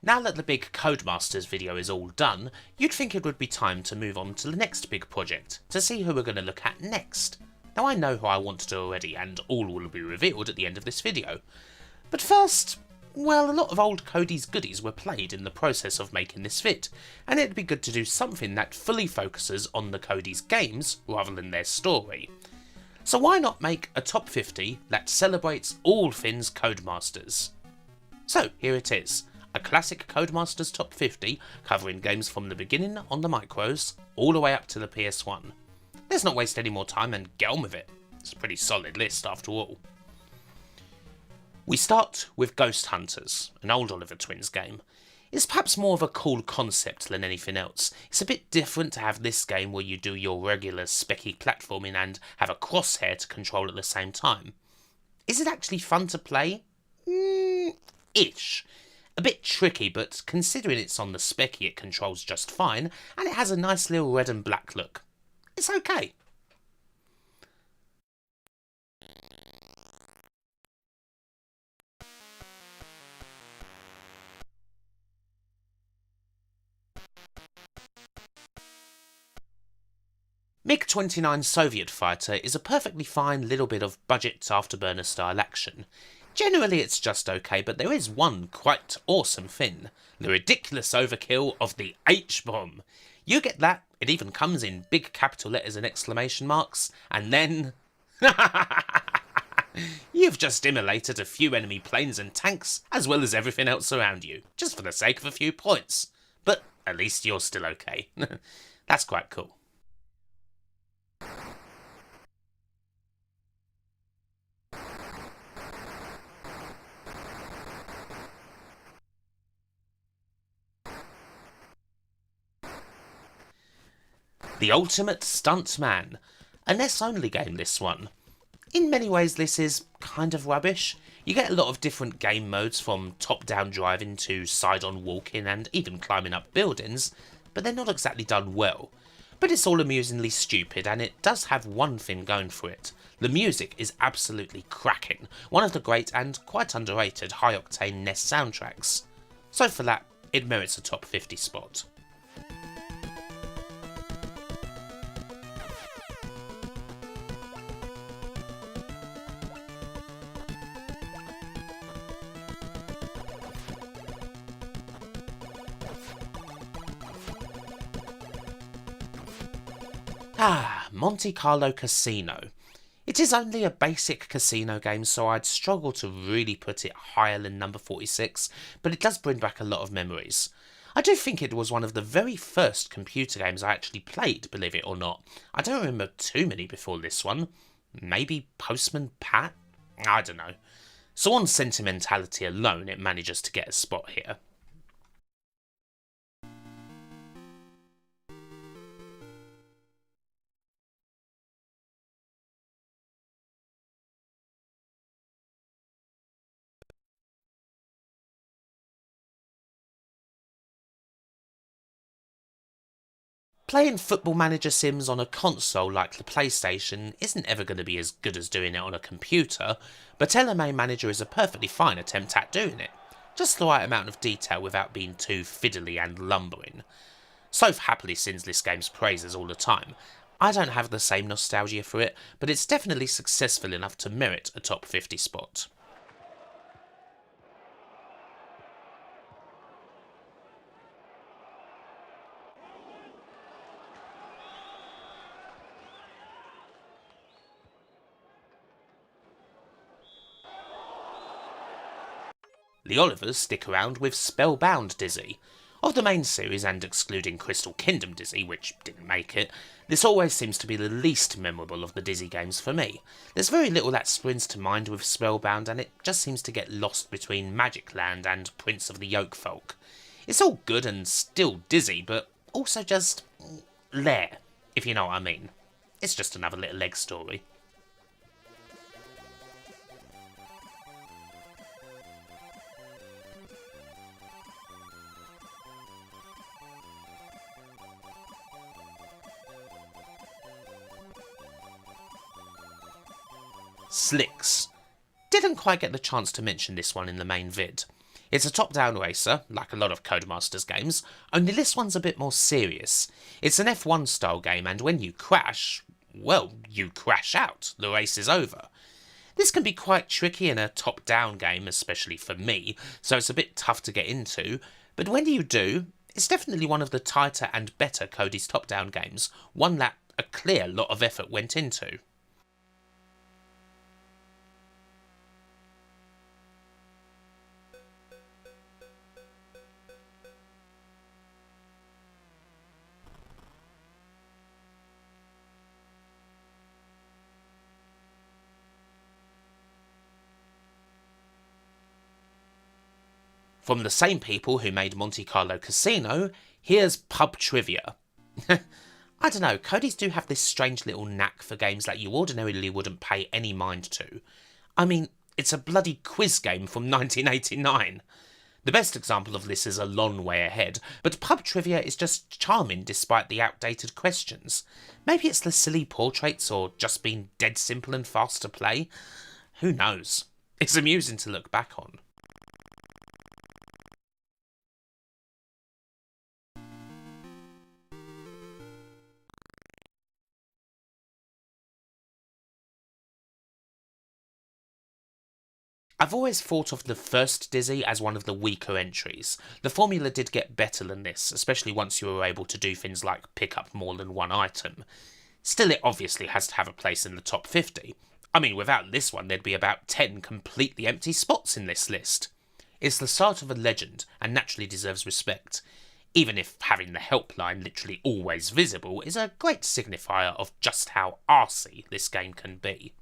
Now that the big Codemasters video is all done, you'd think it would be time to move on to the next big project, to see who we're going to look at next. Now I know who I want to do already, and all will be revealed at the end of this video. But first, well, a lot of old Cody's goodies were played in the process of making this vid, and it'd be good to do something that fully focuses on the Cody's games rather than their story. So why not make a top 50 that celebrates all things Codemasters? So here it is. A classic Codemasters top 50 covering games from the beginning on the micros all the way up to the PS1. Let's not waste any more time and get on with it. It's a pretty solid list after all. We start with Ghost Hunters, an old Oliver Twins game. It's perhaps more of a cool concept than anything else. It's a bit different to have this game where you do your regular specky platforming and have a crosshair to control at the same time. Is it actually fun to play? Ish. A bit tricky, but considering it's on the specky it controls just fine, and it has a nice little red and black look. It's okay. MiG-29 Soviet Fighter is a perfectly fine little bit of budget afterburner style action. Generally it's just okay, but there is one quite awesome thing. The ridiculous overkill of the H-bomb. You get that, it even comes in big capital letters and exclamation marks, and then... you've just immolated a few enemy planes and tanks, as well as everything else around you, just for the sake of a few points. But at least you're still okay. That's quite cool. The Ultimate Stuntman. A NES-only game, this one. In many ways this is kind of rubbish. You get a lot of different game modes, from top-down driving to side-on walking and even climbing up buildings, but they're not exactly done well. But it's all amusingly stupid, and it does have one thing going for it. The music is absolutely cracking, one of the great and quite underrated high-octane NES soundtracks. So for that, it merits a top 50 spot. Monte Carlo Casino. It is only a basic casino game, so I'd struggle to really put it higher than number 46, but it does bring back a lot of memories. I do think it was one of the very first computer games I actually played, believe it or not. I don't remember too many before this one. Maybe Postman Pat? I don't know. So on sentimentality alone, it manages to get a spot here. Playing Football Manager Sims on a console like the PlayStation isn't ever going to be as good as doing it on a computer, but LMA Manager is a perfectly fine attempt at doing it. Just the right amount of detail without being too fiddly and lumbering. Soph happily sings this game's praises all the time. I don't have the same nostalgia for it, but it's definitely successful enough to merit a top 50 spot. The Olivers stick around with Spellbound Dizzy. Of the main series, and excluding Crystal Kingdom Dizzy, which didn't make it, this always seems to be the least memorable of the Dizzy games for me. There's very little that springs to mind with Spellbound, and it just seems to get lost between Magic Land and Prince of the YOLKFÓLK. It's all good and still Dizzy, but also just... there, if you know what I mean. It's just another little leg story. Slicks. Didn't quite get the chance to mention this one in the main vid. It's a top-down racer, like a lot of Codemasters games, only this one's a bit more serious. It's an F1 style game, and when you crash, well, you crash out. The race is over. This can be quite tricky in a top-down game, especially for me, so it's a bit tough to get into, but when you do, it's definitely one of the tighter and better Cody's top-down games, one that a clear lot of effort went into. From the same people who made Monte Carlo Casino, here's Pub Trivia. I don't know, Cody's do have this strange little knack for games that you ordinarily wouldn't pay any mind to. I mean, it's a bloody quiz game from 1989. The best example of this is a long way ahead, but Pub Trivia is just charming despite the outdated questions. Maybe it's the silly portraits or just being dead simple and fast to play. Who knows? It's amusing to look back on. I've always thought of the first Dizzy as one of the weaker entries. The formula did get better than this, especially once you were able to do things like pick up more than one item. Still, it obviously has to have a place in the top 50. I mean, without this one, there'd be about 10 completely empty spots in this list. It's the start of a legend, and naturally deserves respect, even if having the helpline literally always visible is a great signifier of just how arsey this game can be.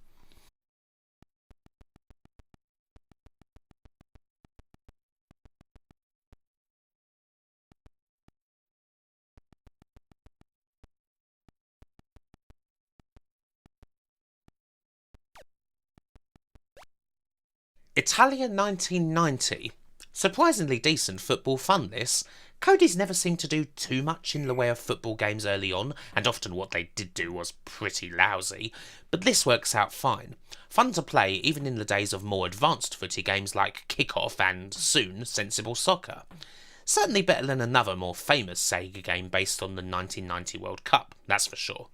Italia 1990. Surprisingly decent football fun this. Cody's never seemed to do too much in the way of football games early on, and often what they did do was pretty lousy, but this works out fine. Fun to play even in the days of more advanced footy games like Kick-Off and, soon, Sensible Soccer. Certainly better than another more famous Sega game based on the 1990 World Cup, that's for sure.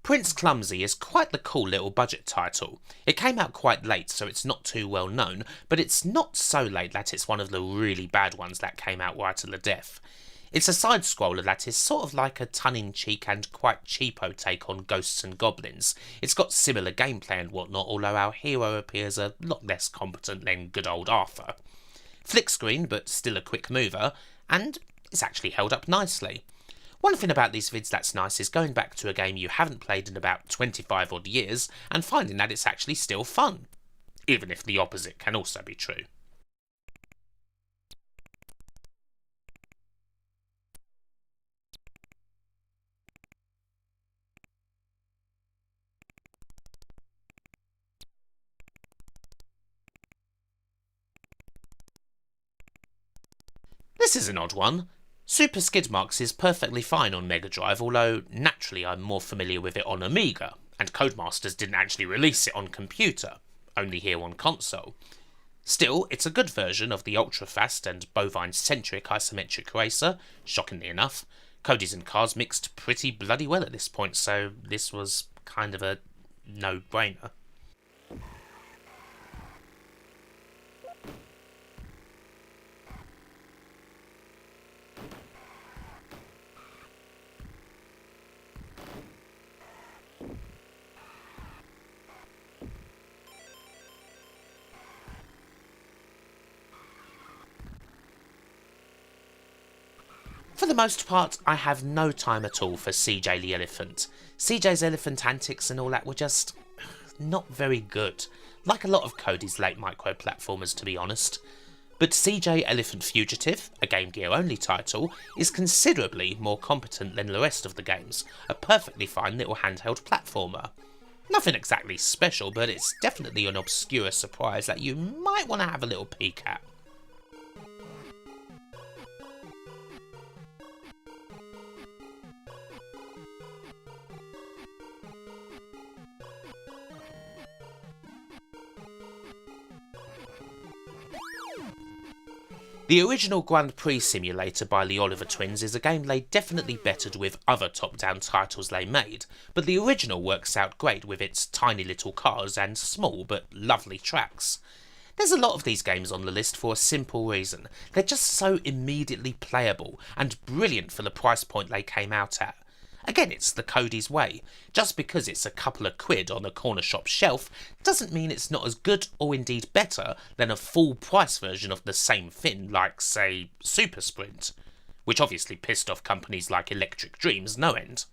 Prince Clumsy is quite the cool little budget title. It came out quite late, so it's not too well known, but it's not so late that it's one of the really bad ones that came out right at the death. It's a side-scroller that is sort of like a tongue-in-cheek and quite cheapo take on Ghosts and Goblins. It's got similar gameplay and whatnot, although our hero appears a lot less competent than good old Arthur. Flick screen, but still a quick mover, and it's actually held up nicely. One thing about these vids that's nice is going back to a game you haven't played in about 25 odd years and finding that it's actually still fun, even if the opposite can also be true. This is an odd one. Super SKIDMARKS is perfectly fine on Mega Drive, although naturally I'm more familiar with it on Amiga, and Codemasters didn't actually release it on computer, only here on console. Still, it's a good version of the ultra-fast and bovine-centric isometric racer, shockingly enough. Cody's and cars mixed pretty bloody well at this point, so this was kind of a no-brainer. For the most part, I have no time at all for CJ the Elephant. CJ's elephant antics and all that were just not very good, like a lot of Cody's late micro-platformers to be honest. But CJ Elephant Fugitive, a Game Gear only title, is considerably more competent than the rest of the games, a perfectly fine little handheld platformer. Nothing exactly special, but it's definitely an obscure surprise that you might want to have a little peek at. The original Grand Prix simulator by the Oliver twins is a game they definitely bettered with other top-down titles they made, but the original works out great with its tiny little cars and small but lovely tracks. There's a lot of these games on the list for a simple reason: they're just so immediately playable and brilliant for the price point they came out at. Again, it's the Cody's way. Just because it's a couple of quid on a corner shop shelf doesn't mean it's not as good or indeed better than a full price version of the same thing like, say, Super Sprint, which obviously pissed off companies like Electric Dreams no end.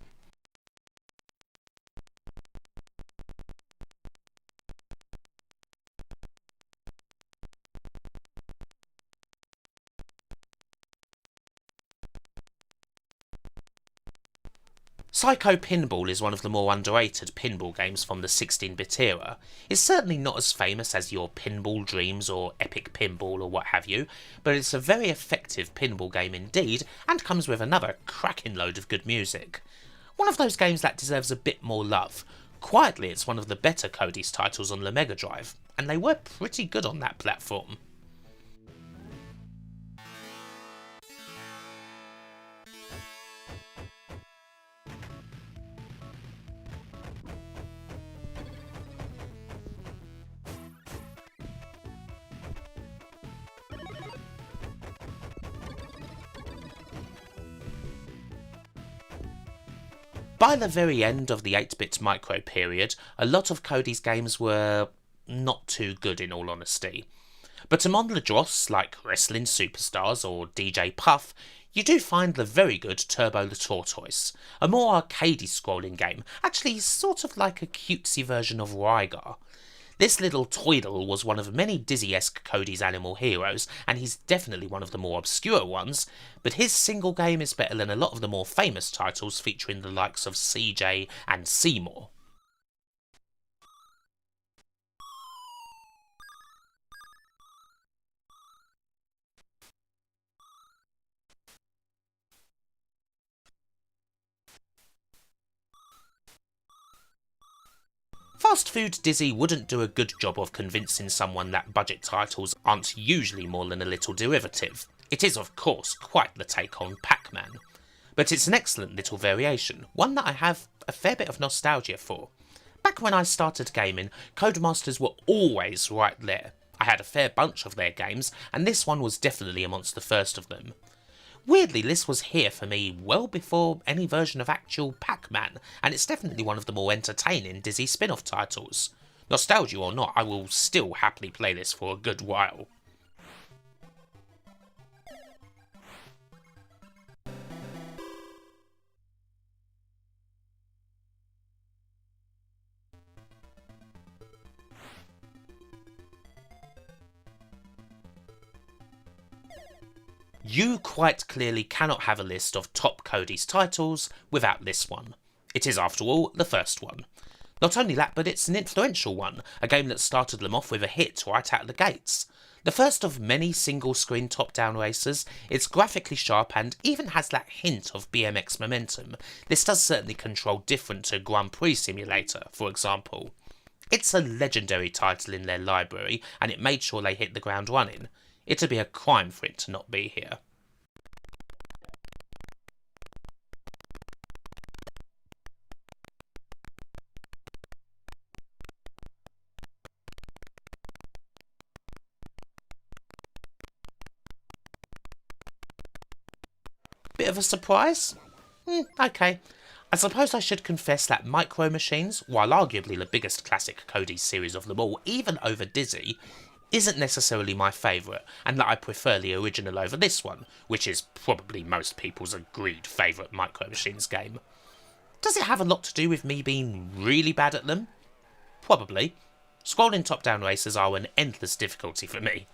Psycho Pinball is one of the more underrated pinball games from the 16-bit era. It's certainly not as famous as your Pinball Dreams or Epic Pinball or what have you, but it's a very effective pinball game indeed, and comes with another cracking load of good music. One of those games that deserves a bit more love. Quietly, it's one of the better Cody's titles on the Mega Drive, and they were pretty good on that platform. By the very end of the 8-bit micro period, a lot of Cody's games were not too good in all honesty. But among the dross, like Wrestling Superstars or DJ Puff, you do find the very good Turbo the Tortoise, a more arcadey scrolling game, actually sort of like a cutesy version of Rygar. This little toidle was one of many Dizzy-esque Cody's animal heroes, and he's definitely one of the more obscure ones, but his single game is better than a lot of the more famous titles featuring the likes of CJ and Seymour. Fast Food Dizzy wouldn't do a good job of convincing someone that budget titles aren't usually more than a little derivative. It is of course quite the take on Pac-Man. But it's an excellent little variation, one that I have a fair bit of nostalgia for. Back when I started gaming, Codemasters were always right there. I had a fair bunch of their games, and this one was definitely amongst the first of them. Weirdly, this was here for me well before any version of actual Pac-Man, and it's definitely one of the more entertaining Dizzy spin-off titles. Nostalgia or not, I will still happily play this for a good while. You quite clearly cannot have a list of top Cody's titles without this one. It is, after all, the first one. Not only that, but it's an influential one, a game that started them off with a hit right out of the gates. The first of many single-screen top-down racers, it's graphically sharp and even has that hint of BMX momentum. This does certainly control different to Grand Prix Simulator, for example. It's a legendary title in their library, and it made sure they hit the ground running. It'd be a crime for it to not be here. Bit of a surprise? Okay. I suppose I should confess that Micro Machines, while arguably the biggest classic Cody's series of them all, even over Dizzy, isn't necessarily my favourite, and that I prefer the original over this one, which is probably most people's agreed favourite Micro Machines game. Does it have a lot to do with me being really bad at them? Probably. Scrolling top-down racers are an endless difficulty for me.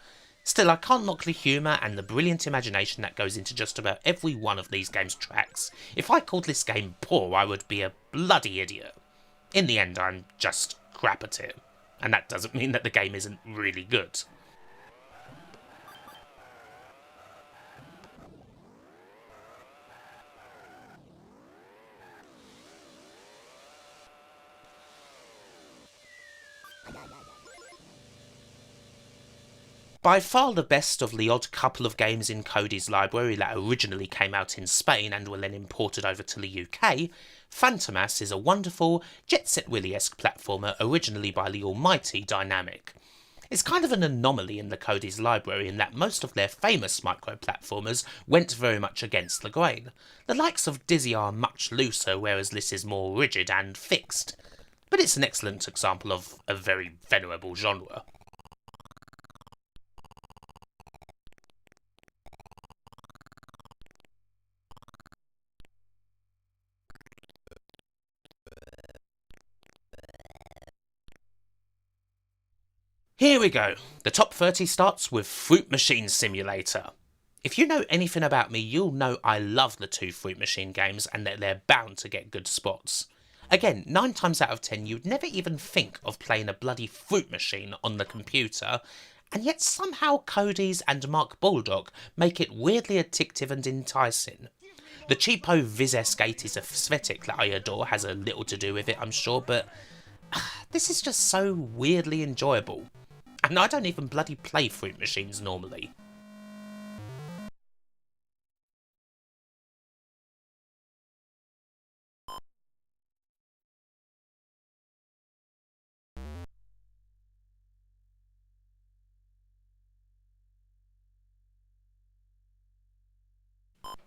Still, I can't knock the humour and the brilliant imagination that goes into just about every one of these games' tracks. If I called this game poor, I would be a bloody idiot. In the end, I'm just crap at it, and that doesn't mean that the game isn't really good. By far the best of the odd couple of games in Cody's library that originally came out in Spain and were then imported over to the UK, PHANTOMAS is a wonderful, Jet Set Willy-esque platformer originally by the almighty Dynamic. It's kind of an anomaly in the Cody's library in that most of their famous micro-platformers went very much against the grain. The likes of Dizzy are much looser, whereas this is more rigid and fixed. But it's an excellent example of a very venerable genre. Here we go. The top 30 starts with Fruit Machine Simulator. If you know anything about me, you'll know I love the two Fruit Machine games and that they're bound to get good spots. Again, 9 times out of 10 you'd never even think of playing a bloody Fruit Machine on the computer, and yet somehow Cody's and Mark Baldock make it weirdly addictive and enticing. The cheapo Viz-esque 80s aesthetic that I adore has a little to do with it, I'm sure, but this is just so weirdly enjoyable. And I don't even bloody play Fruit Machines normally.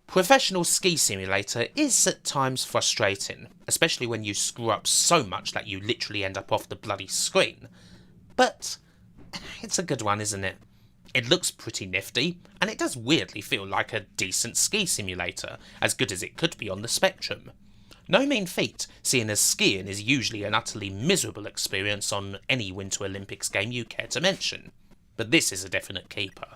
Professional Ski Simulator is at times frustrating, especially when you screw up so much that you literally end up off the bloody screen. But it's a good one, isn't it? It looks pretty nifty, and it does weirdly feel like a decent ski simulator, as good as it could be on the spectrum. No mean feat, seeing as skiing is usually an utterly miserable experience on any Winter Olympics game you care to mention. But this is a definite keeper.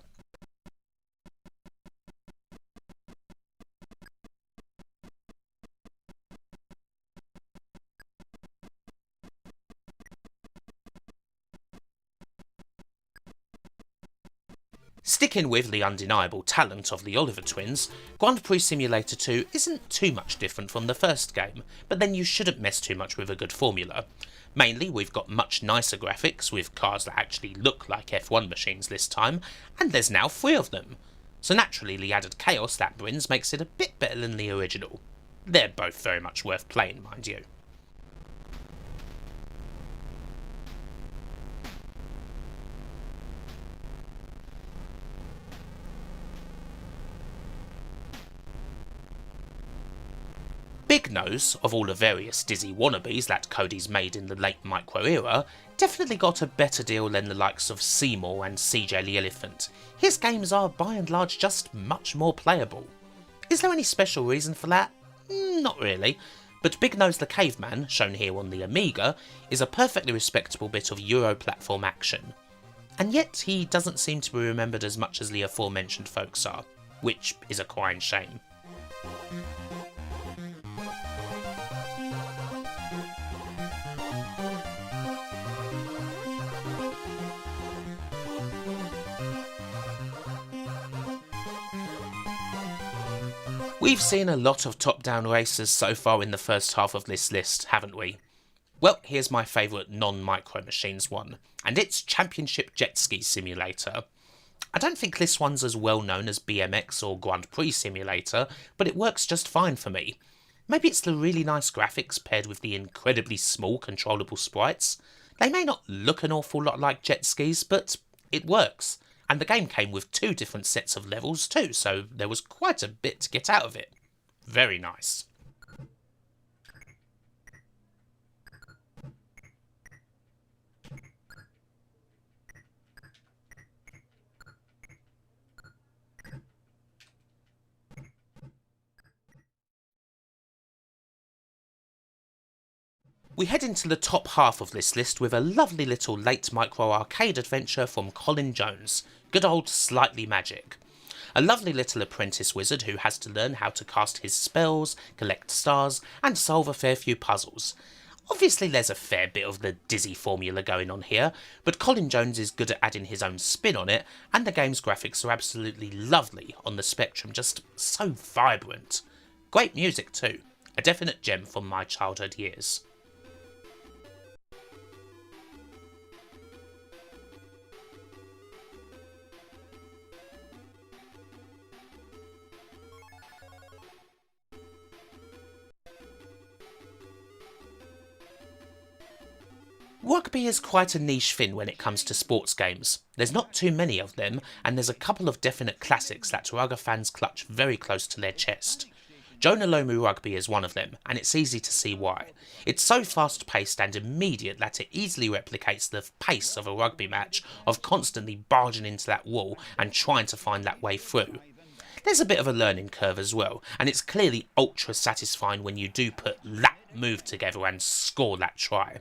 Sticking with the undeniable talent of the Oliver twins, Grand Prix Simulator 2 isn't too much different from the first game, but then you shouldn't mess too much with a good formula. Mainly, we've got much nicer graphics, with cars that actually look like F1 machines this time, and there's now 3 of them. So naturally, the added chaos that brings makes it a bit better than the original. They're both very much worth playing, mind you. Big Nose, of all the various Dizzy wannabes that Cody's made in the late Micro era, definitely got a better deal than the likes of Seymour and CJ the Elephant. His games are by and large just much more playable. Is there any special reason for that? Not really, but Big Nose the Caveman, shown here on the Amiga, is a perfectly respectable bit of Euro platform action. And yet he doesn't seem to be remembered as much as the aforementioned folks are, which is a crying shame. We've seen a lot of top-down races so far in the first half of this list, haven't we? Well, here's my favourite non-Micro Machines one, and it's Championship Jet Ski Simulator. I don't think this one's as well known as BMX or Grand Prix Simulator, but it works just fine for me. Maybe it's the really nice graphics paired with the incredibly small controllable sprites. They may not look an awful lot like jet skis, but it works. And the game came with 2 different sets of levels too, so there was quite a bit to get out of it. Very nice. We head into the top half of this list with a lovely little late micro arcade adventure from Colin Jones, good old Slightly Magic. A lovely little apprentice wizard who has to learn how to cast his spells, collect stars, and solve a fair few puzzles. Obviously there's a fair bit of the Dizzy formula going on here, but Colin Jones is good at adding his own spin on it, and the game's graphics are absolutely lovely on the Spectrum, just so vibrant. Great music too, a definite gem from my childhood years. Rugby is quite a niche thing when it comes to sports games. There's not too many of them, and there's a couple of definite classics that rugby fans clutch very close to their chest. JONAH LOMU Rugby is one of them, and it's easy to see why. It's so fast paced and immediate that it easily replicates the pace of a rugby match of constantly barging into that wall and trying to find that way through. There's a bit of a learning curve as well, and it's clearly ultra satisfying when you do put that move together and score that try.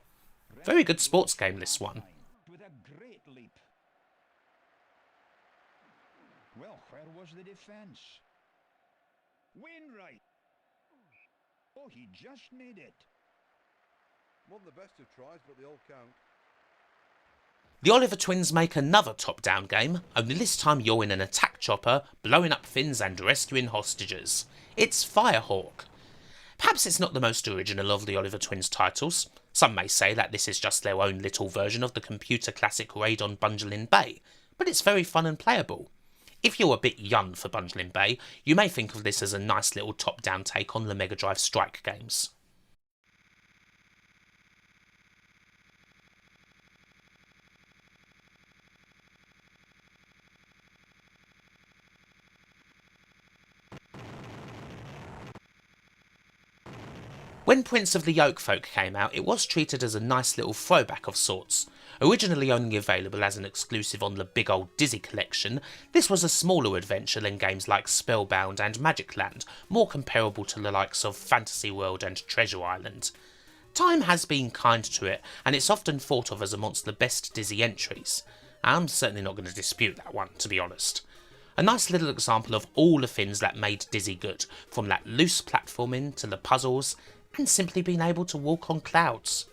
Very good sports game, this one. With a great leap. Well, where was the defence? Wainwright. Oh, he just made it. Wasn't the best of tries, but they all count. The Oliver twins make another top-down game, only this time you're in an attack chopper, blowing up fins and rescuing hostages. It's Firehawk. Perhaps it's not the most original of the Oliver twins titles. Some may say that this is just their own little version of the computer classic Raid on Bungelin Bay, but it's very fun and playable. If you're a bit young for Bungelin Bay, you may think of this as a nice little top-down take on the Mega Drive Strike games. When Prince of the YOLKFÓLK came out, it was treated as a nice little throwback of sorts. Originally only available as an exclusive on the big old Dizzy collection, this was a smaller adventure than games like Spellbound and Magic Land, more comparable to the likes of Fantasy World and Treasure Island. Time has been kind to it, and it's often thought of as amongst the best Dizzy entries. I'm certainly not going to dispute that one, to be honest. A nice little example of all the things that made Dizzy good, from that loose platforming to the puzzles, and simply being able to walk on clouds.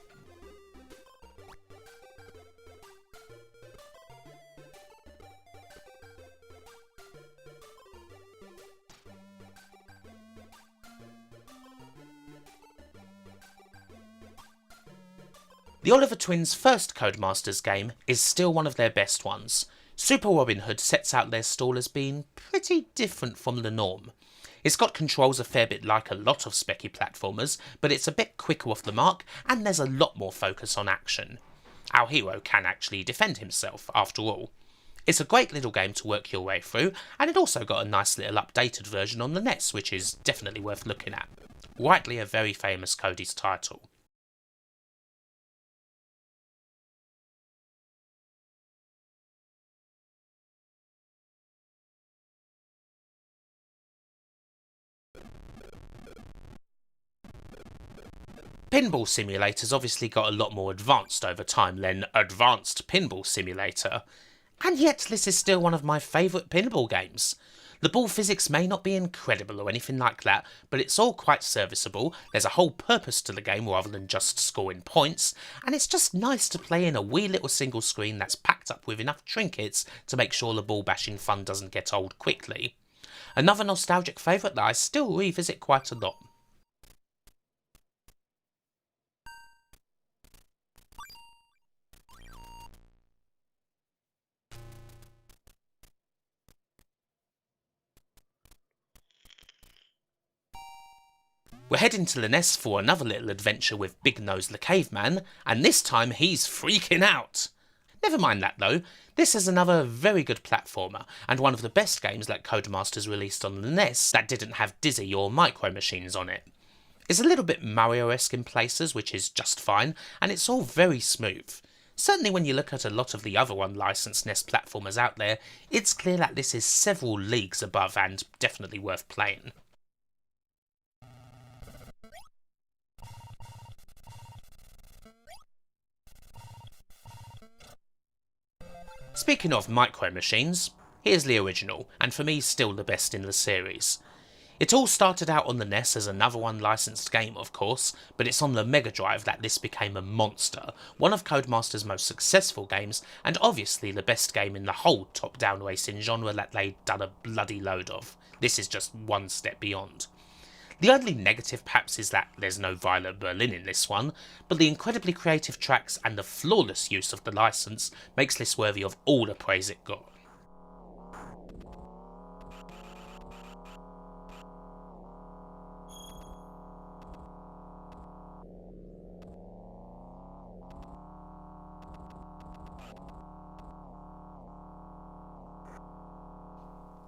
The Oliver Twins' first Codemasters game is still one of their best ones. Super Robin Hood sets out their stall as being pretty different from the norm. It's got controls a fair bit like a lot of specky platformers, but it's a bit quicker off the mark, and there's a lot more focus on action. Our hero can actually defend himself, after all. It's a great little game to work your way through, and it also got a nice little updated version on the NES, which is definitely worth looking at. Rightly a very famous Cody's title. Pinball Simulator's obviously got a lot more advanced over time than Advanced Pinball Simulator, and yet this is still one of my favourite pinball games. The ball physics may not be incredible or anything like that, but it's all quite serviceable, there's a whole purpose to the game rather than just scoring points, and it's just nice to play in a wee little single screen that's packed up with enough trinkets to make sure the ball bashing fun doesn't get old quickly. Another nostalgic favourite that I still revisit quite a lot. We're heading to the NES for another little adventure with Big Nose the Caveman, and this time he's freaking out! Never mind that though, this is another very good platformer, and one of the best games that Codemasters released on the NES that didn't have Dizzy or Micro Machines on it. It's a little bit Mario-esque in places, which is just fine, and it's all very smooth. Certainly when you look at a lot of the other unlicensed NES platformers out there, it's clear that this is several leagues above and definitely worth playing. Speaking of Micro Machines, here's the original, and for me still the best in the series. It all started out on the NES as another unlicensed game of course, but it's on the Mega Drive that this became a monster, one of Codemasters' most successful games, and obviously the best game in the whole top-down racing genre that they'd done a bloody load of. This is just one step beyond. The only negative perhaps is that there's no violent Berlin in this one, but the incredibly creative tracks and the flawless use of the license makes this worthy of all the praise it got.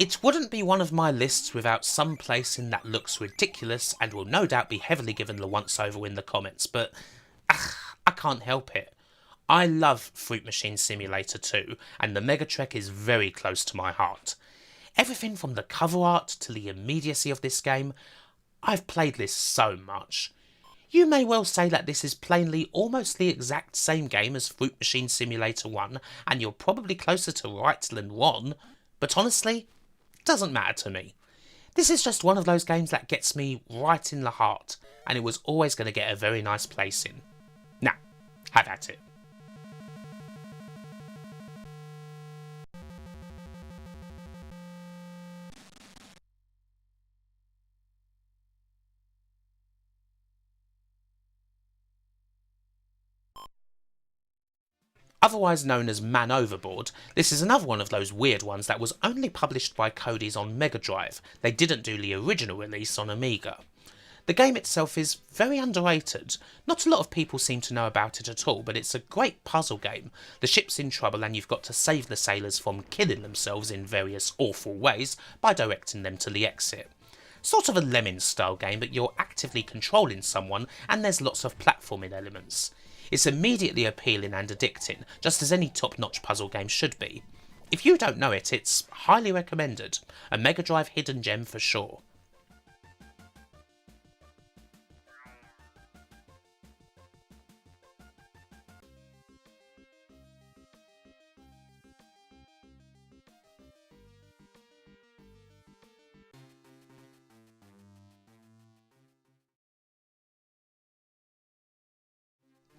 It wouldn't be one of my lists without some placing that looks ridiculous and will no doubt be heavily given the once over in the comments, but I can't help it. I love Fruit Machine Simulator 2, and the Mega Trek is very close to my heart. Everything from the cover art to the immediacy of this game, I've played this so much. You may well say that this is plainly almost the exact same game as Fruit Machine Simulator 1, and you're probably closer to right than wrong, but honestly, doesn't matter to me. This is just one of those games that gets me right in the heart, and it was always going to get a very nice place in. Now, have at it. Otherwise known as Man Overboard, this is another one of those weird ones that was only published by Codys on Mega Drive. They didn't do the original release on Amiga. The game itself is very underrated. Not a lot of people seem to know about it at all, but it's a great puzzle game. The ship's in trouble and you've got to save the sailors from killing themselves in various awful ways by directing them to the exit. Sort of a Lemmings style game, but you're actively controlling someone and there's lots of platforming elements. It's immediately appealing and addicting, just as any top-notch puzzle game should be. If you don't know it, it's highly recommended. A Mega Drive hidden gem for sure.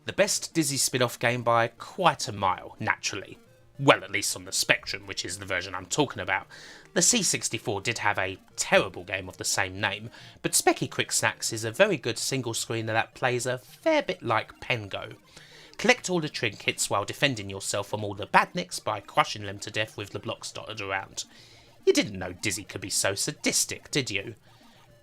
The best Dizzy spin-off game by quite a mile, naturally. Well, at least on the Spectrum, which is the version I'm talking about. The C64 did have a terrible game of the same name, but Specky Quick Snacks is a very good single screener that plays a fair bit like Pengo. Collect all the trinkets while defending yourself from all the badniks by crushing them to death with the blocks dotted around. You didn't know Dizzy could be so sadistic, did you?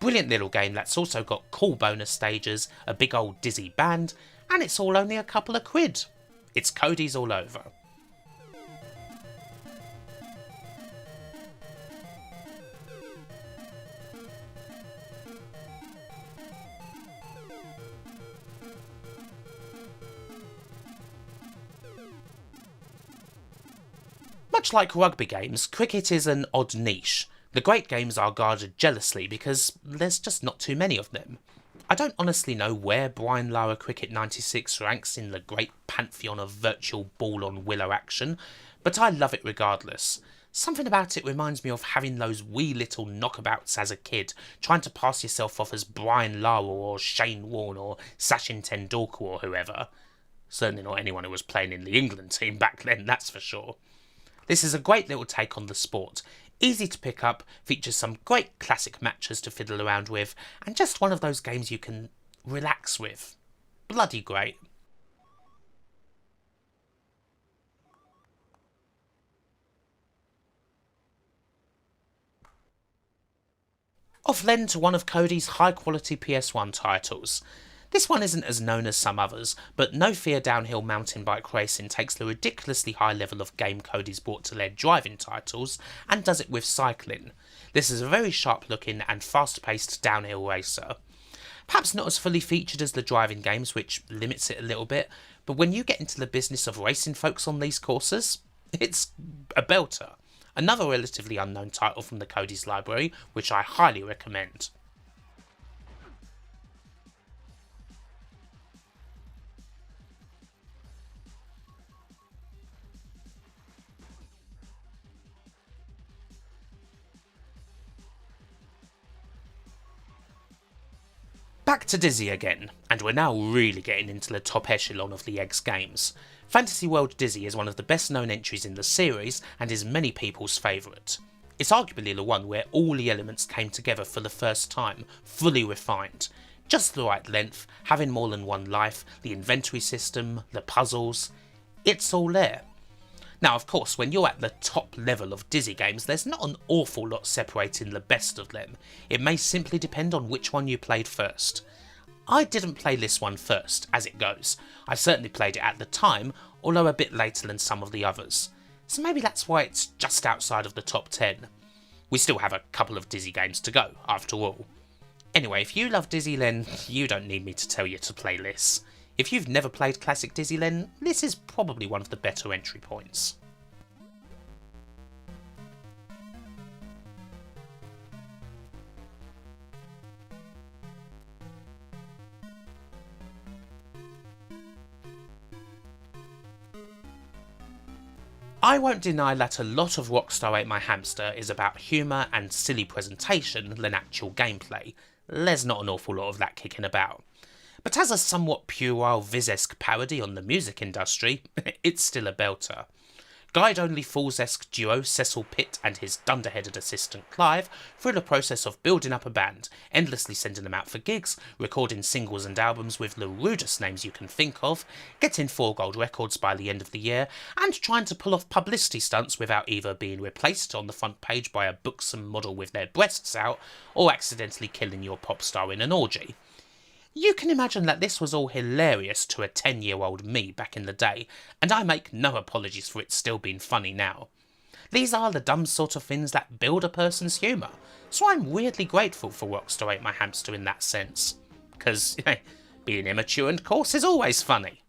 Brilliant little game that's also got cool bonus stages, a big old Dizzy band, and it's all only a couple of quid. It's Codys all over. Much like rugby games, cricket is an odd niche. The great games are guarded jealously because there's just not too many of them. I don't honestly know where Brian Lara Cricket 96 ranks in the great pantheon of virtual ball on willow action, but I love it regardless. Something about it reminds me of having those wee little knockabouts as a kid, trying to pass yourself off as Brian Lara or Shane Warne or Sachin Tendulkar or whoever. Certainly not anyone who was playing in the England team back then, that's for sure. This is a great little take on the sport. Easy to pick up, features some great classic matches to fiddle around with, and just one of those games you can relax with. Bloody great. Off then to one of Codys' high-quality PS1 titles. This one isn't as known as some others, but No Fear Downhill Mountain Bike Racing takes the ridiculously high level of game Codys brought to their driving titles and does it with cycling. This is a very sharp-looking and fast-paced downhill racer. Perhaps not as fully featured as the driving games, which limits it a little bit, but when you get into the business of racing folks on these courses, it's a belter. Another relatively unknown title from the Codys library, which I highly recommend. Back to Dizzy again, and we're now really getting into the top echelon of the EGGS games. Fantasy World Dizzy is one of the best known entries in the series and is many people's favourite. It's arguably the one where all the elements came together for the first time, fully refined. Just the right length, having more than one life, the inventory system, the puzzles, it's all there. Now of course, when you're at the top level of Dizzy games, there's not an awful lot separating the best of them. It may simply depend on which one you played first. I didn't play this one first, as it goes. I certainly played it at the time, although a bit later than some of the others. So maybe that's why it's just outside of the top 10. We still have a couple of Dizzy games to go, after all. Anyway, if you love Dizzy, then you don't need me to tell you to play this. If you've never played classic Dizzy, then this is probably one of the better entry points. I won't deny that a lot of Rockstar Ate My Hamster is about humour and silly presentation than actual gameplay. There's not an awful lot of that kicking about. But as a somewhat puerile Viz-esque parody on the music industry, it's still a belter. Guide-only Fools-esque duo Cecil Pitt and his dunderheaded assistant Clive through the process of building up a band, endlessly sending them out for gigs, recording singles and albums with the rudest names you can think of, getting 4 gold records by the end of the year, and trying to pull off publicity stunts without either being replaced on the front page by a buxom model with their breasts out, or accidentally killing your pop star in an orgy. You can imagine that this was all hilarious to a 10-year-old me back in the day, and I make no apologies for it still being funny now. These are the dumb sort of things that build a person's humour, so I'm weirdly grateful for Rockstar Ate My Hamster in that sense. Because being immature and coarse is always funny.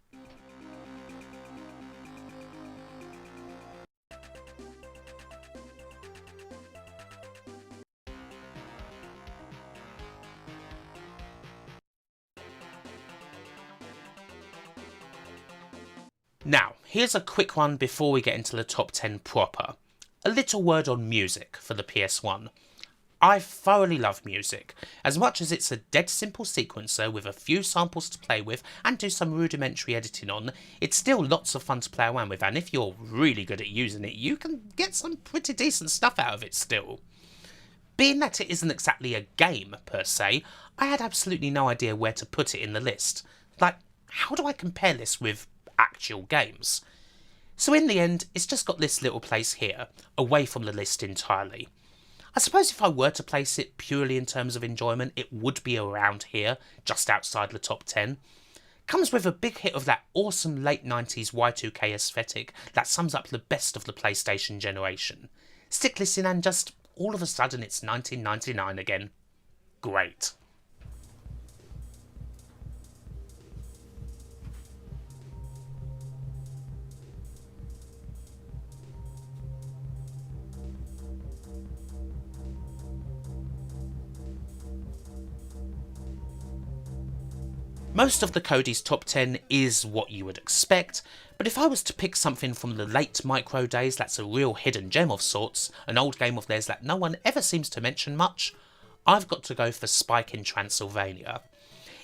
Now, here's a quick one before we get into the top 10 proper. A little word on music for the PS1. I thoroughly love music. As much as it's a dead simple sequencer with a few samples to play with and do some rudimentary editing on, it's still lots of fun to play around with, and if you're really good at using it, you can get some pretty decent stuff out of it still. Being that it isn't exactly a game per se, I had absolutely no idea where to put it in the list. Like, how do I compare this with actual games? So in the end, it's just got this little place here, away from the list entirely. I suppose if I were to place it purely in terms of enjoyment, it would be around here, just outside the top 10. Comes with a big hit of that awesome late 90s Y2K aesthetic that sums up the best of the PlayStation generation. Stick this in and just all of a sudden it's 1999 again. Great. Most of the Cody's top 10 is what you would expect, but if I was to pick something from the late micro days that's a real hidden gem of sorts, an old game of theirs that no one ever seems to mention much, I've got to go for Spike in Transylvania.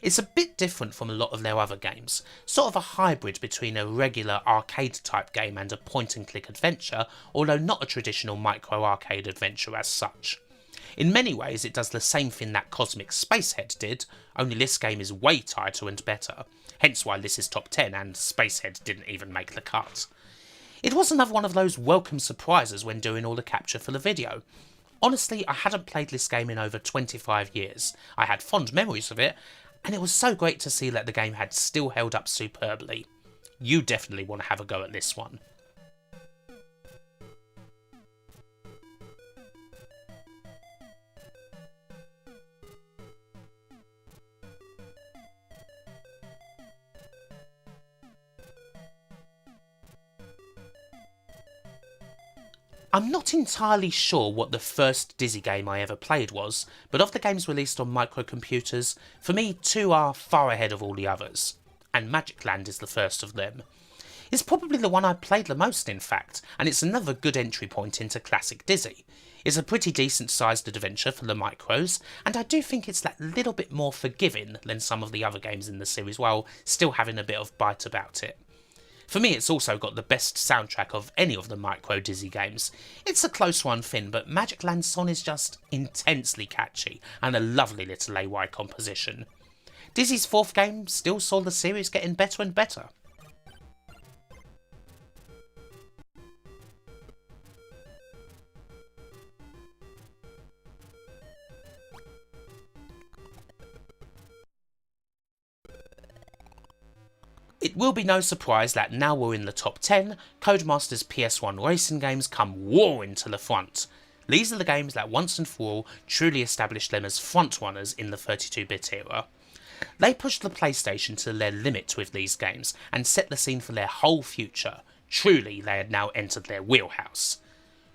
It's a bit different from a lot of their other games, sort of a hybrid between a regular arcade type game and a point and click adventure, although not a traditional micro arcade adventure as such. In many ways it does the same thing that Cosmic Spacehead did, only this game is way tighter and better, hence why this is top 10 and Spacehead didn't even make the cut. It was another one of those welcome surprises when doing all the capture for the video. Honestly, I hadn't played this game in over 25 years, I had fond memories of it, and it was so great to see that the game had still held up superbly. You definitely want to have a go at this one. I'm not entirely sure what the first Dizzy game I ever played was, but of the games released on microcomputers, for me 2 are far ahead of all the others, and Magic Land is the first of them. It's probably the one I played the most in fact, and it's another good entry point into classic Dizzy. It's a pretty decent sized adventure for the micros, and I do think it's that little bit more forgiving than some of the other games in the series while still having a bit of bite about it. For me, it's also got the best soundtrack of any of the micro Dizzy games. It's a close one thing, but Magic Land's song is just intensely catchy and a lovely little AY composition. Dizzy's 4th game still saw the series getting better and better. It will be no surprise that now we're in the top 10, Codemasters PS1 racing games come roaring to the front. These are the games that once and for all truly established them as frontrunners in the 32-bit era. They pushed the PlayStation to their limit with these games and set the scene for their whole future. Truly, they had now entered their wheelhouse.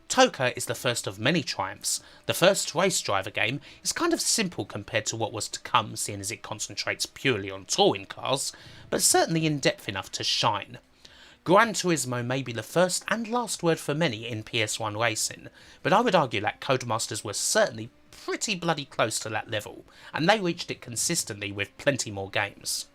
TOCA is the first of many triumphs. The first race driver game is kind of simple compared to what was to come, seeing as it concentrates purely on touring cars, but certainly in depth enough to shine. Gran Turismo may be the first and last word for many in PS1 racing, but I would argue that Codemasters were certainly pretty bloody close to that level, and they reached it consistently with plenty more games.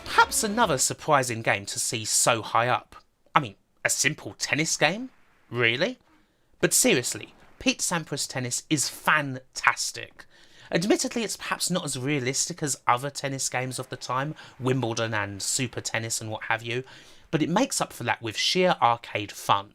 Perhaps another surprising game to see so high up. I mean, a simple tennis game? Really? But seriously, Pete Sampras tennis is fantastic. Admittedly, it's perhaps not as realistic as other tennis games of the time, Wimbledon and Super Tennis and what have you, but it makes up for that with sheer arcade fun.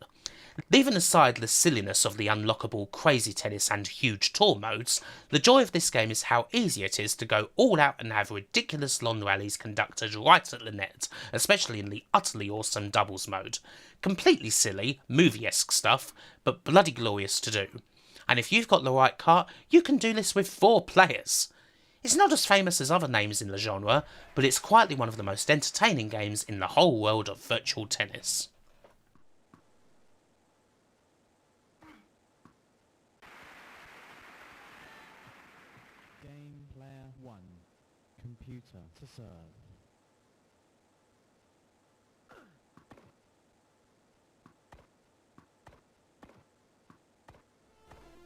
Leaving aside the silliness of the unlockable crazy tennis and huge tour modes, the joy of this game is how easy it is to go all out and have ridiculous long rallies conducted right at the net, especially in the utterly awesome doubles mode. Completely silly, movie-esque stuff, but bloody glorious to do. And if you've got the right cart, you can do this with 4 players. It's not as famous as other names in the genre, but it's quietly one of the most entertaining games in the whole world of virtual tennis. Game player 1. Computer to serve.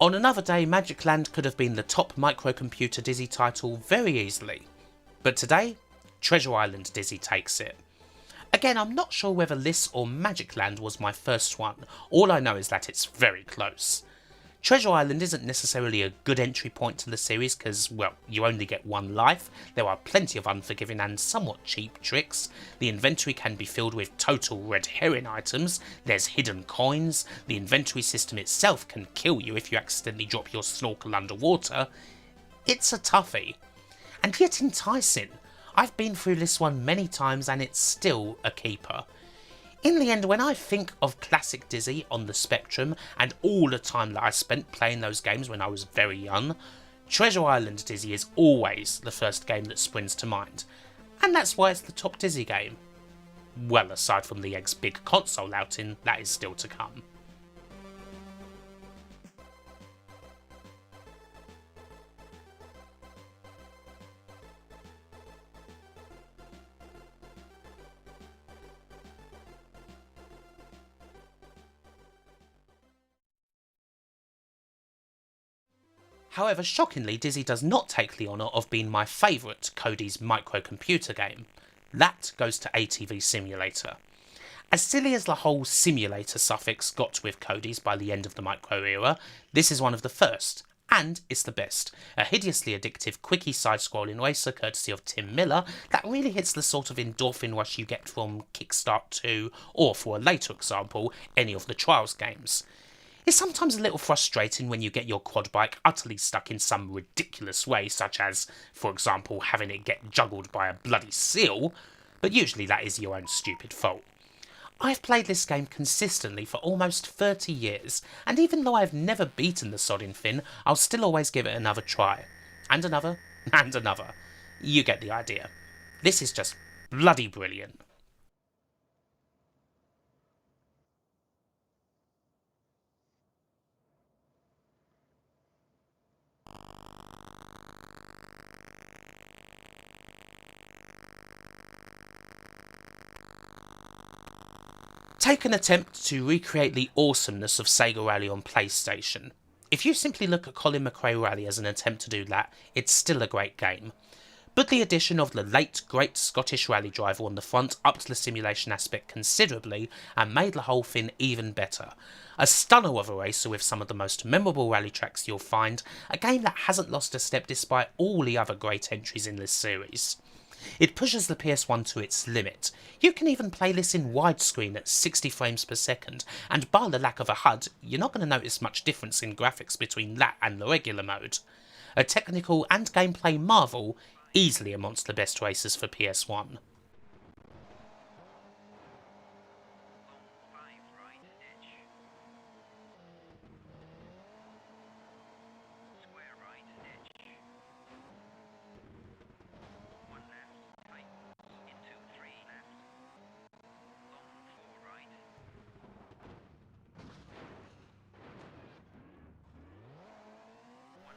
On another day, Magic Land could have been the top microcomputer Dizzy title very easily. But today, Treasure Island Dizzy takes it. Again, I'm not sure whether this or Magic Land was my first one. All I know is that it's very close. Treasure Island isn't necessarily a good entry point to the series because, well, you only get one life, there are plenty of unforgiving and somewhat cheap tricks, the inventory can be filled with total red herring items, there's hidden coins, the inventory system itself can kill you if you accidentally drop your snorkel underwater. It's a toughie. And yet enticing. I've been through this one many times and it's still a keeper. In the end, when I think of classic Dizzy on the Spectrum and all the time that I spent playing those games when I was very young, Treasure Island Dizzy is always the first game that springs to mind. And that's why it's the top Dizzy game. Well, aside from the Egg's big console outing, that is still to come. However, shockingly, Dizzy does not take the honour of being my favourite Cody's microcomputer game. That goes to ATV Simulator. As silly as the whole simulator suffix got with Cody's by the end of the micro era, this is one of the first, and it's the best. A hideously addictive quickie side-scrolling racer courtesy of Tim Miller that really hits the sort of endorphin rush you get from Kickstart 2, or for a later example, any of the Trials games. It's sometimes a little frustrating when you get your quad bike utterly stuck in some ridiculous way, such as, for example, having it get juggled by a bloody seal, but usually that is your own stupid fault. I've played this game consistently for almost 30 years, and even though I've never beaten the sodding thing, I'll still always give it another try. And another, and another. You get the idea. This is just bloody brilliant. Take an attempt to recreate the awesomeness of Sega Rally on PlayStation. If you simply look at Colin McRae Rally as an attempt to do that, it's still a great game. But the addition of the late great Scottish rally driver on the front upped the simulation aspect considerably and made the whole thing even better. A stunner of a racer with some of the most memorable rally tracks you'll find, a game that hasn't lost a step despite all the other great entries in this series. It pushes the PS1 to its limit. You can even play this in widescreen at 60 frames per second, and bar the lack of a HUD, you're not going to notice much difference in graphics between that and the regular mode. A technical and gameplay marvel, easily amongst the best racers for PS1.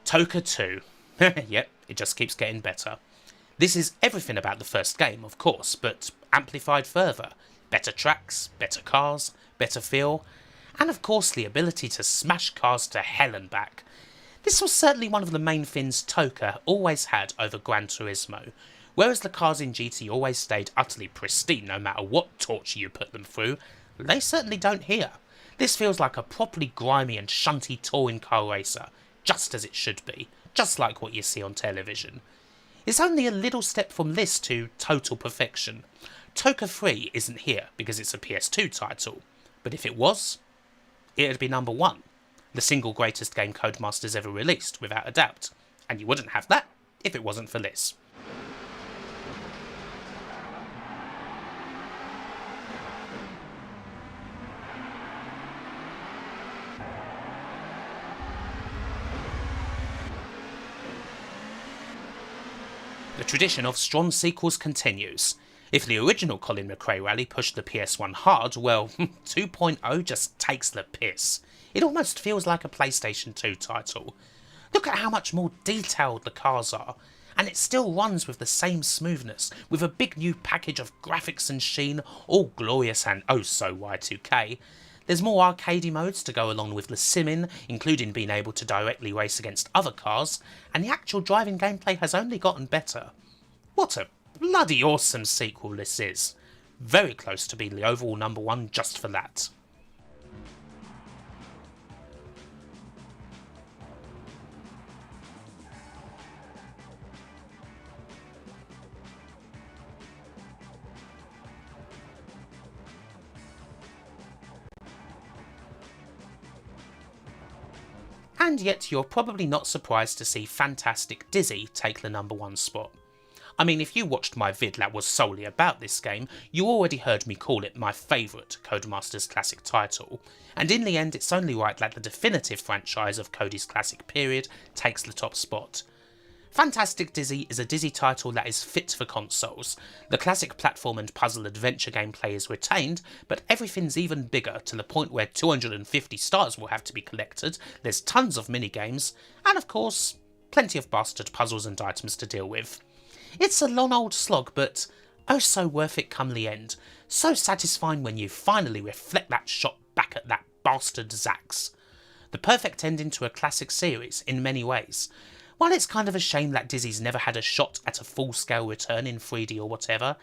TOCA 2. Yep, it just keeps getting better. This is everything about the first game, of course, but amplified further. Better tracks, better cars, better feel, and of course the ability to smash cars to hell and back. This was certainly one of the main things TOCA always had over Gran Turismo. Whereas the cars in GT always stayed utterly pristine no matter what torture you put them through, they certainly don't here. This feels like a properly grimy and shunty touring car racer, just as it should be, just like what you see on television. It's only a little step from this to total perfection. TOCA 3 isn't here because it's a PS2 title, but if it was, it'd be number 1. The single greatest game Codemasters ever released, without a doubt. And you wouldn't have that if it wasn't for this. The tradition of strong sequels continues. If the original Colin McRae Rally pushed the PS1 hard, well, 2.0 just takes the piss. It almost feels like a PlayStation 2 title. Look at how much more detailed the cars are, and it still runs with the same smoothness, with a big new package of graphics and sheen, all glorious and oh so Y2K. There's more arcadey modes to go along with the simming, including being able to directly race against other cars, and the actual driving gameplay has only gotten better. What a bloody awesome sequel this is. Very close to being the overall number 1 just for that. And yet you're probably not surprised to see Fantastic Dizzy take the number 1 spot. I mean, if you watched my vid that was solely about this game, you already heard me call it my favourite Codemasters classic title, and in the end it's only right that the definitive franchise of Cody's classic period takes the top spot. Fantastic Dizzy is a Dizzy title that is fit for consoles. The classic platform and puzzle adventure gameplay is retained, but everything's even bigger to the point where 250 stars will have to be collected, there's tons of minigames, and of course, plenty of bastard puzzles and items to deal with. It's a long old slog, but oh so worth it come the end. So satisfying when you finally reflect that shot back at that bastard Zax. The perfect ending to a classic series in many ways. While it's kind of a shame that Dizzy's never had a shot at a full-scale return in 3D or whatever,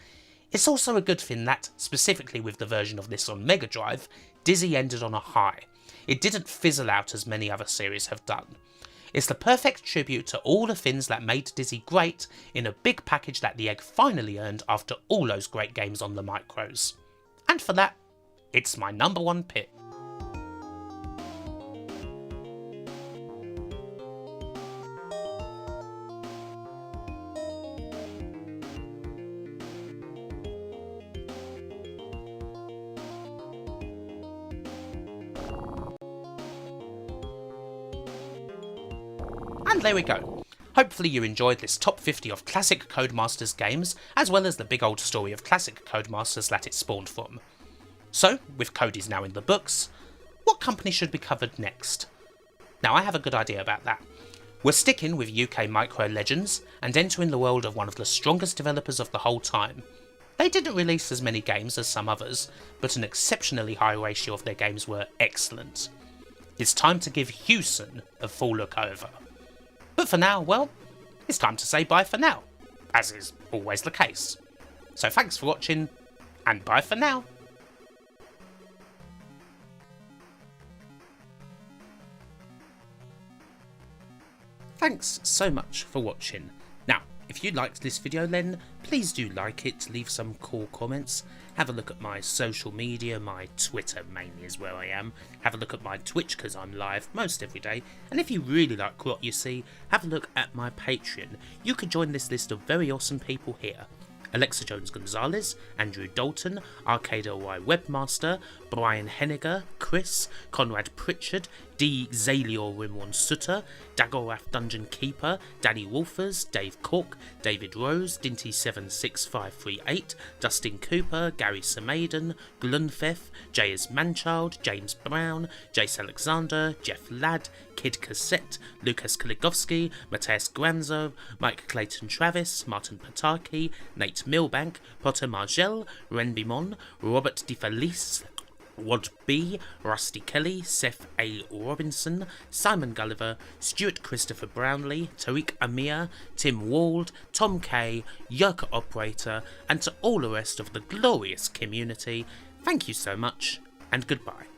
it's also a good thing that, specifically with the version of this on Mega Drive, Dizzy ended on a high. It didn't fizzle out as many other series have done. It's the perfect tribute to all the things that made Dizzy great in a big package that the egg finally earned after all those great games on the micros. And for that, it's my number 1 pick. And there we go. Hopefully you enjoyed this top 50 of classic Codemasters games, as well as the big old story of classic Codemasters that it spawned from. So, with Cody's now in the books, what company should be covered next? Now I have a good idea about that. We're sticking with UK micro legends and entering the world of one of the strongest developers of the whole time. They didn't release as many games as some others, but an exceptionally high ratio of their games were excellent. It's time to give Hewson a full look over. But for now, well, it's time to say bye for now, as is always the case. So thanks for watching, and bye for now. Thanks so much for watching. Now, if you liked this video then, please do like it, leave some cool comments, have a look at my social media, my Twitter mainly is where I am, have a look at my Twitch because I'm live most every day, and if you really like what you see, have a look at my Patreon. You could join this list of very awesome people here. Alexa Jones-Gonzalez, Andrew Dalton, Arcade.y Webmaster, Brian Henniger, Chris, Conrad Pritchard, D. Zalior Rimwan Sutter, Dagorath Dungeon Keeper, Danny Wolfers, Dave Cork, David Rose, Dinty76538, Dustin Cooper, Gary Samaden, Glunfeth, J.S. Manchild, James Brown, Jace Alexander, Jeff Ladd, Kid Cassette, Lucas Kaligovsky, Mateus Granzo, Mike Clayton Travis, Martin Pataki, Nate Milbank, Potter Margel, Ren Bimon, Robert DeFelice, Wad B, Rusty Kelly, Seth A. Robinson, Simon Gulliver, Stuart Christopher Brownlee, Tariq Amir, Tim Wald, Tom Kay, Yerka Operator, and to all the rest of the glorious community, thank you so much, and goodbye.